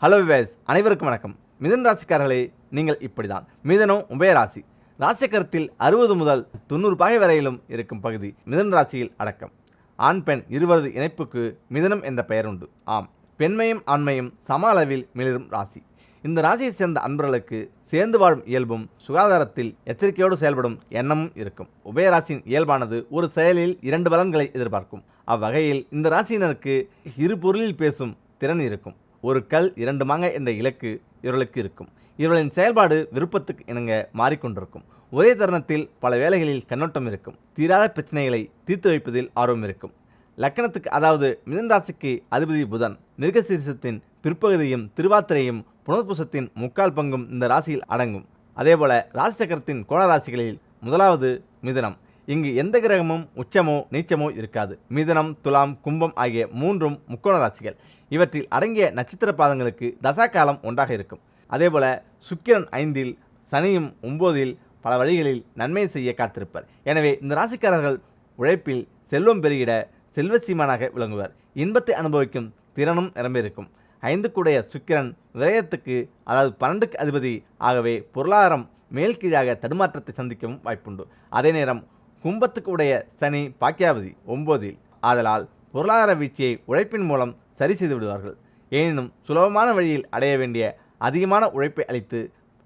Hello wives, அனைவருக்கும் வணக்கம். மிதுன ராசிக்காரர்களே, நீங்கள் இப்படிதான். மிதுனம் உபயராசி. ராசிக்கரத்தில் 60 முதல் 90 பாகை வரையிலும் இருக்கும் பகுதி மிதுன ராசியில் அடக்கம். ஆண் பெண் இருவரது இணைப்புக்கு மிதுனம் என்ற பெயர் உண்டு. ஆம், பெண்மையும் ஆண்மையும் சம அளவில் மிளிரும் ராசி. இந்த ராசியை சேர்ந்த அன்பர்களுக்கு சேர்ந்து வாழும் இயல்பும் சுகாதாரத்தில் எச்சரிக்கையோடு செயல்படும் எண்ணமும் இருக்கும். உபயராசியின் இயல்பானது ஒரு செயலில் 2 பலன்களை எதிர்பார்க்கும். அவ்வகையில் இந்த ராசியினருக்கு இரு பொருளில் பேசும் திறன் இருக்கும். ஒரு கல் 2 மாங்காய் என்ற இலக்கு இவர்களுக்கு இருக்கும். இவர்களின் செயல்பாடு விருப்பத்துக்கு இணங்க மாறிக்கொண்டிருக்கும். ஒரே தருணத்தில் பல வேலைகளில் கண்ணோட்டம் இருக்கும். தீராத பிரச்சனைகளை தீர்த்து வைப்பதில் ஆர்வம் இருக்கும். லக்கணத்துக்கு, அதாவது மிதுன ராசிக்கு அதிபதி புதன். மிருகசீரிசத்தின் பிற்பகுதியும் திருவாத்திரையும் புனர்பூசத்தின் 3/4 பங்கும் இந்த ராசியில் அடங்கும். அதேபோல ராசி சக்கரத்தின் கோணராசிகளில் முதலாவது மிதுனம். இங்கு எந்த கிரகமும் உச்சமோ நீச்சமோ இருக்காது. மிதுனம், துலாம், கும்பம் ஆகிய 3ம் முக்கோண ராசிகள். இவற்றில் அடங்கிய நட்சத்திர பாதங்களுக்கு தசாகாலம் ஒன்றாக இருக்கும். அதேபோல சுக்கிரன் 5இல், சனியும் 9இல் பல வழிகளில் நன்மை செய்ய காத்திருப்பர். எனவே இந்த ராசிக்காரர்கள் உழைப்பில் செல்வம் பெருகிட செல்வசீமானாக விளங்குவர். இன்பத்தை அனுபவிக்கும் திறனும் நிரம்பியிருக்கும். 5க்குடைய சுக்கிரன் விரயத்துக்கு, அதாவது 12க்கு அதிபதி. ஆகவே பொருளாதாரம் மேல் கீழாக தடுமாற்றத்தை சந்திக்கவும் வாய்ப்புண்டு. அதே நேரம் கும்பத்துக்கு உடைய சனி பாக்கியாவதி 9இல். ஆதலால் பொருளாதார வீழ்ச்சியை உழைப்பின் மூலம் சரி செய்து விடுவார்கள். எனினும் சுலபமான வழியில் அடைய வேண்டிய அதிகமான உழைப்பை அளித்து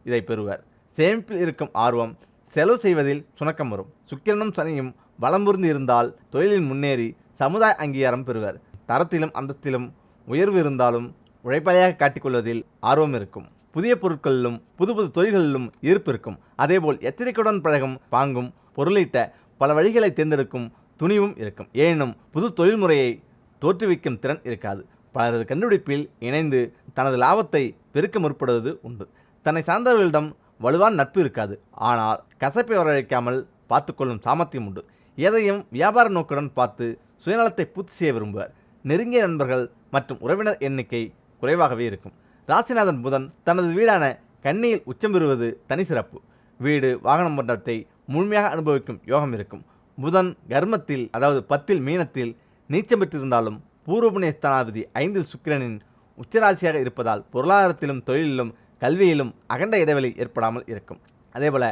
இதை பெறுவர். சேமிப்பில் இருக்கும் ஆர்வம் செலவு செய்வதில் சுணக்கம் வரும். சுக்கிரனும் சனியும் பலம் புரிந்து இருந்தால் தொழிலில் முன்னேறி சமுதாய அங்கீகாரம் பெறுவர். தரத்திலும் அந்தஸ்திலும் உயர்வு இருந்தாலும் உழைப்பாளியாக காட்டிக்கொள்வதில் ஆர்வம் இருக்கும். புதிய பொருட்களிலும் புது புது தொழில்களிலும் ஈர்ப்பு இருக்கும். அதேபோல் எச்சரிக்கையுடன் பழகும் பாங்கும் பொருளீட்ட பல வழிகளை தேர்ந்தெடுக்கும் துணிவும் இருக்கும். ஏனும் புது தொழில்முறையை தோற்றுவிக்கும் திறன் இருக்காது. பலரது கண்டுபிடிப்பில் இணைந்து தனது லாபத்தை பெருக்க முற்படுவது உண்டு. தன்னை சார்ந்தவர்களிடம் வலுவான நட்பு இருக்காது. ஆனால் கசப்பை வரவழைக்காமல் பார்த்துக்கொள்ளும் சாமர்த்தியம் உண்டு. எதையும் வியாபார நோக்குடன் பார்த்து சுயநலத்தை பூர்த்தி செய்ய விரும்புவர். நெருங்கிய நண்பர்கள் மற்றும் உறவினர் எண்ணிக்கை குறைவாகவே இருக்கும். ராசிநாதன் புதன் தனது வீடான கன்னியில் உச்சம் பெறுவது தனி சிறப்பு. வீடு, வாகனம் போன்றவற்றை முழுமையாக அனுபவிக்கும் யோகம் இருக்கும். புதன் கர்மத்தில், அதாவது 10இல் மீனத்தில் நீச்சம் பெற்றிருந்தாலும் பூர்வபுண்ணிய ஸ்தானாதிபதி 5இல் சுக்கிரனின் உச்சராசியாக இருப்பதால் பொருளாதாரத்திலும் தொழிலிலும் கல்வியிலும் அகண்ட இடைவெளி ஏற்படாமல் இருக்கும். அதேபோல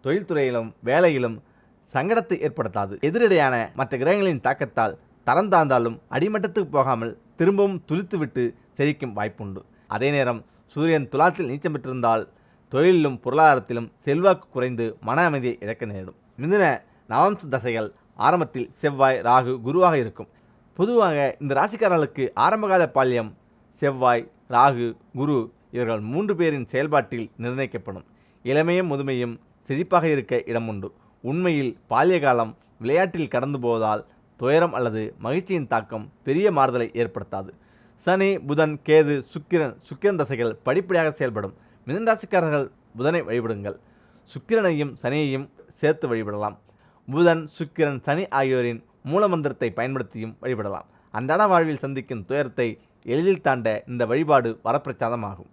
தொழில்துறையிலும் வேலையிலும் சங்கடத்தை ஏற்படுத்தாது. எதிரடையான மற்ற கிரகங்களின் தாக்கத்தால் தரம் தாழ்ந்தாலும் அடிமட்டத்துக்கு போகாமல் திரும்பவும் துளித்துவிட்டு செழிக்கும் வாய்ப்புண்டு. அதே நேரம் சூரியன் துலாத்தில் நீச்சம் பெற்றிருந்தால் தொழிலிலும் பொருளாதாரத்திலும் செல்வாக்கு குறைந்து மன அமைதியை இழக்க நேரிடும். மிதுன நவம்ச தசைகள் ஆரம்பத்தில் செவ்வாய், ராகு, குருவாக இருக்கும். பொதுவாக இந்த ராசிக்காரர்களுக்கு ஆரம்பகால பால்யம் செவ்வாய், ராகு, குரு இவர்கள் 3 பேரின் செயல்பாட்டில் நிர்ணயிக்கப்படும். இளமையும் முதுமையும் செழிப்பாக இருக்க இடம் உண்டு. உண்மையில் பால்ய காலம் விளையாட்டில் கடந்து போவதால் துயரம் அல்லது மகிழ்ச்சியின் தாக்கம் பெரிய மாறுதலை ஏற்படுத்தாது. சனி, புதன், கேது, சுக்கிரன் தசைகள் படிப்படியாக செயல்படும். மிதுன ராசிக்காரர்கள் புதனை வழிபடுங்கள். சுக்கிரனையும் சனியையும் சேர்த்து வழிபடலாம். புதன், சுக்கிரன், சனி ஆகியோரின் மூலமந்திரத்தை பயன்படுத்தியும் வழிபடலாம். அன்றாட வாழ்வில் சந்திக்கும் துயரத்தை எளிதில் தாண்ட இந்த வழிபாடு வரப்பிரசாதமாகும்.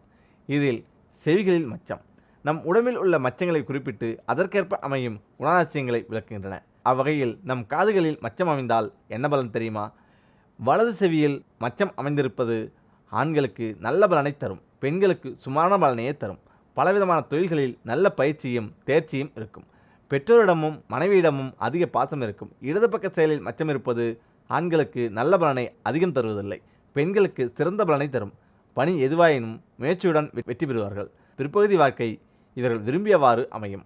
இதில் செவிகளில் மச்சம். நம் உடம்பில் உள்ள மச்சங்களை குறிப்பிட்டு அதற்கேற்ப அமையும் குணாதிசயங்களை விளக்குகின்றன. அவ்வகையில் நம் காதுகளில் மச்சம் அமைந்தால் என்ன பலன் தெரியுமா? வலது செவியில் மச்சம் அமைந்திருப்பது ஆண்களுக்கு நல்ல பலனை தரும். பெண்களுக்கு சுமாரான பலனையே தரும். பலவிதமான தொழில்களில் நல்ல பயிற்சியும் தேர்ச்சியும் இருக்கும். பெற்றோரிடமும் மனைவியிடமும் அதிக பாசம் இருக்கும். இடது பக்க செயலில் மச்சம் இருப்பது ஆண்களுக்கு நல்ல பலனை அதிகம் தருவதில்லை. பெண்களுக்கு சிறந்த பலனை தரும். பணி எதுவாயினும் முயற்சியுடன் வெற்றி பெறுவார்கள். பிற்பகுதி வாழ்க்கை இவர்கள் விரும்பியவாறு அமையும்.